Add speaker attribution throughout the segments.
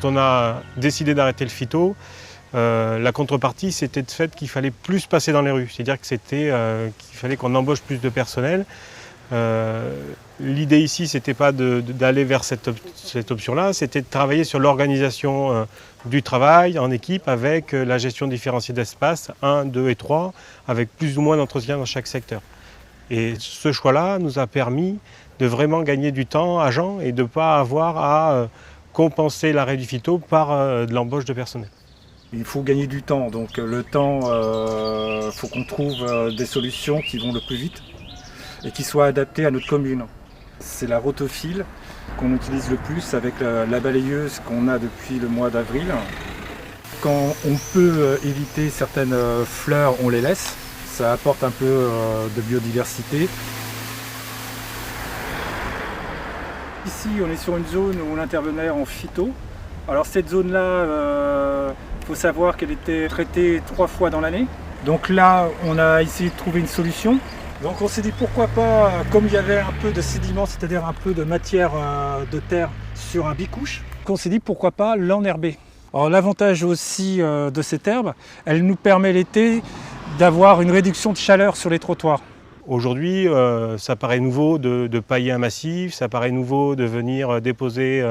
Speaker 1: Quand on a décidé d'arrêter le phyto, la contrepartie, c'était de fait qu'il fallait plus passer dans les rues. C'est-à-dire que qu'il fallait qu'on embauche plus de personnel. L'idée ici, c'était pas d'aller vers cette option-là, c'était de travailler sur l'organisation du travail en équipe avec la gestion différenciée d'espace 1, 2 et 3, avec plus ou moins d'entretien dans chaque secteur. Et ce choix-là nous a permis de vraiment gagner du temps à Jean et de ne pas avoir à compenser l'arrêt du phyto par de l'embauche de personnel.
Speaker 2: Il faut gagner du temps, donc le temps, faut qu'on trouve des solutions qui vont le plus vite et qui soient adaptées à notre commune. C'est la rotophile qu'on utilise le plus avec la balayeuse qu'on a depuis le mois d'avril. Quand on peut éviter certaines fleurs, on les laisse. Ça apporte un peu de biodiversité. Ici, on est sur une zone où on intervenait en phyto. Alors cette zone-là, faut savoir qu'elle était traitée 3 fois dans l'année. Donc là, on a essayé de trouver une solution. Donc on s'est dit pourquoi pas, comme il y avait un peu de sédiment, c'est-à-dire un peu de matière de terre sur un bicouche, on s'est dit pourquoi pas l'enherber. Alors l'avantage aussi de cette herbe, elle nous permet l'été d'avoir une réduction de chaleur sur les trottoirs.
Speaker 1: Aujourd'hui, ça paraît nouveau de pailler un massif, ça paraît nouveau de venir déposer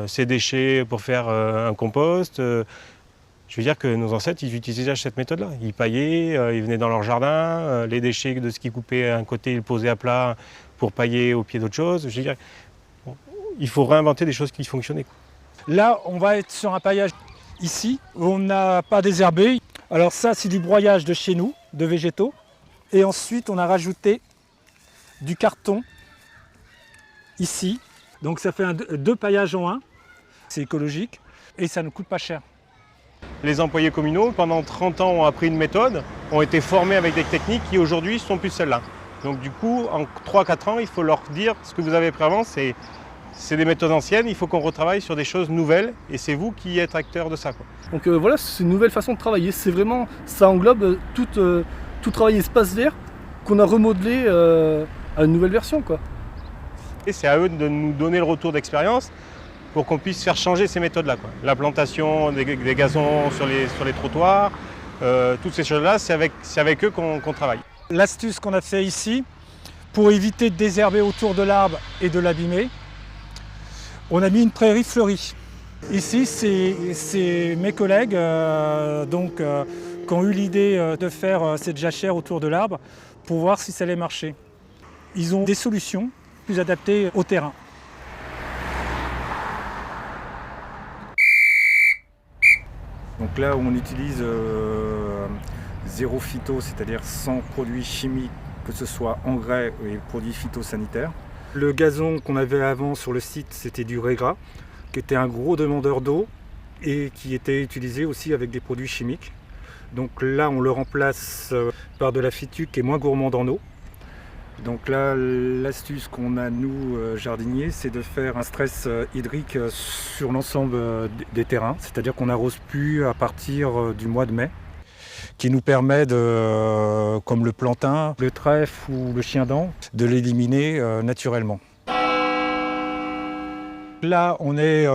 Speaker 1: ses déchets pour faire un compost. Je veux dire que nos ancêtres, ils utilisaient déjà cette méthode-là. Ils paillaient, ils venaient dans leur jardin, les déchets de ce qu'ils coupaient à un côté, ils le posaient à plat pour pailler au pied d'autre chose. Je veux dire, bon, il faut réinventer des choses qui fonctionnaient.
Speaker 2: Là, on va être sur un paillage ici, où on n'a pas désherbé. Alors ça, c'est du broyage de chez nous, de végétaux. Et ensuite, on a rajouté du carton ici. Donc ça fait deux paillages en un. C'est écologique et ça ne coûte pas cher.
Speaker 1: Les employés communaux, pendant 30 ans, ont appris une méthode, ont été formés avec des techniques qui aujourd'hui ne sont plus celles-là. Donc du coup, en 3-4 ans, il faut leur dire ce que vous avez appris avant, c'est des méthodes anciennes, il faut qu'on retravaille sur des choses nouvelles et c'est vous qui êtes acteur de ça, quoi.
Speaker 3: Donc voilà, c'est une nouvelle façon de travailler. C'est vraiment, ça englobe tout travail espace vert qu'on a remodelé à une nouvelle version, quoi.
Speaker 1: Et c'est à eux de nous donner le retour d'expérience pour qu'on puisse faire changer ces méthodes-là, quoi. La plantation des gazons sur les trottoirs, toutes ces choses-là, c'est avec eux qu'on travaille.
Speaker 2: L'astuce qu'on a fait ici, pour éviter de désherber autour de l'arbre et de l'abîmer, on a mis une prairie fleurie. Ici, c'est mes collègues qui ont eu l'idée de faire cette jachère autour de l'arbre pour voir si ça allait marcher. Ils ont des solutions plus adaptées au terrain. Donc là, on utilise zéro phyto, c'est-à-dire sans produits chimiques, que ce soit engrais et produits phytosanitaires. Le gazon qu'on avait avant sur le site, c'était du régras, qui était un gros demandeur d'eau et qui était utilisé aussi avec des produits chimiques. Donc là, on le remplace par de la phytuque qui est moins gourmande en eau. Donc là, l'astuce qu'on a, nous, jardiniers, c'est de faire un stress hydrique sur l'ensemble des terrains. C'est-à-dire qu'on n'arrose plus à partir du mois de mai, qui nous permet, comme le plantain, le trèfle ou le chien-dent, de l'éliminer naturellement. Là, on est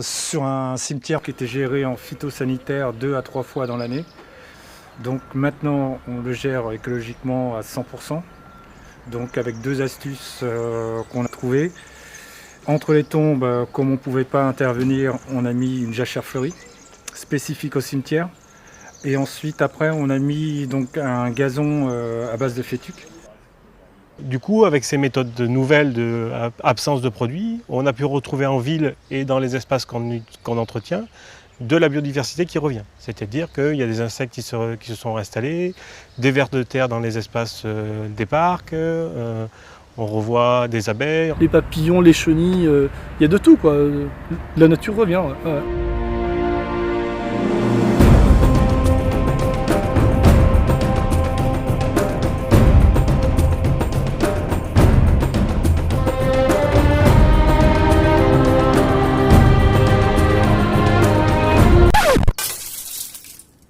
Speaker 2: sur un cimetière qui était géré en phytosanitaire 2 à 3 fois dans l'année. Donc maintenant, on le gère écologiquement à 100%. Donc avec 2 astuces qu'on a trouvées. Entre les tombes, comme on ne pouvait pas intervenir, on a mis une jachère fleurie spécifique au cimetière. Et ensuite, après, on a mis donc un gazon à base de phytuque.
Speaker 1: Du coup, avec ces méthodes nouvelles d'absence de produits, on a pu retrouver en ville et dans les espaces qu'on entretient de la biodiversité qui revient. C'est-à-dire qu'il y a des insectes qui se sont installés, des vers de terre dans les espaces des parcs, on revoit des abeilles.
Speaker 3: Les papillons, les chenilles, il y a de tout, quoi. La nature revient. Ouais.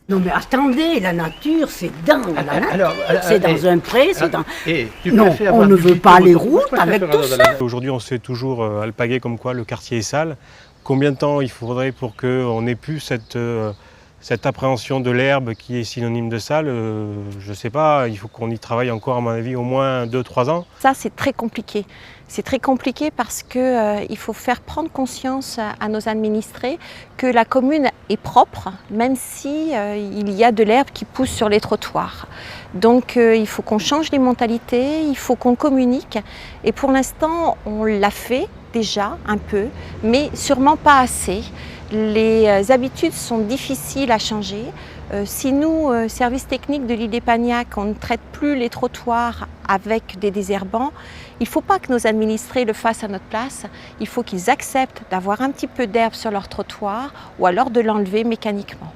Speaker 4: Non mais attendez, la nature, c'est dans la nature, c'est dans un pré, c'est dans... Non, on ne veut pas les routes avec tout ça.
Speaker 1: Aujourd'hui, on se fait toujours alpaguer comme quoi le quartier est sale. Combien de temps il faudrait pour qu'on n'ait plus cette appréhension de l'herbe qui est synonyme de sale, je ne sais pas, il faut qu'on y travaille encore à mon avis au moins 2-3 ans.
Speaker 5: Ça c'est très compliqué. C'est très compliqué parce qu'il faut faire prendre conscience à nos administrés que la commune est propre, même si il y a de l'herbe qui pousse sur les trottoirs. Donc il faut qu'on change les mentalités, il faut qu'on communique. Et pour l'instant, on l'a fait déjà un peu, mais sûrement pas assez. Les habitudes sont difficiles à changer. Si nous, services techniques de l'île d'Espagnac, on ne traite plus les trottoirs avec des désherbants, il ne faut pas que nos administrés le fassent à notre place. Il faut qu'ils acceptent d'avoir un petit peu d'herbe sur leur trottoir ou alors de l'enlever mécaniquement.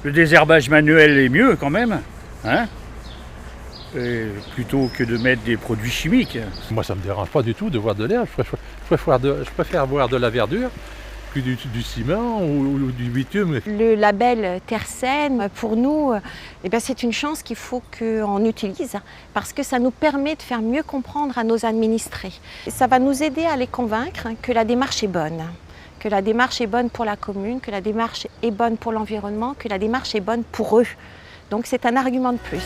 Speaker 6: Le désherbage manuel est mieux quand même, hein, plutôt que de mettre des produits chimiques.
Speaker 7: Moi, ça ne me dérange pas du tout de voir de l'herbe. Je préfère voir de la verdure que du ciment ou du bitume.
Speaker 5: Le label Terre Saine, pour nous, c'est une chance qu'il faut qu'on utilise parce que ça nous permet de faire mieux comprendre à nos administrés. Et ça va nous aider à les convaincre que la démarche est bonne. Que la démarche est bonne pour la commune, que la démarche est bonne pour l'environnement, que la démarche est bonne pour eux. Donc c'est un argument de plus.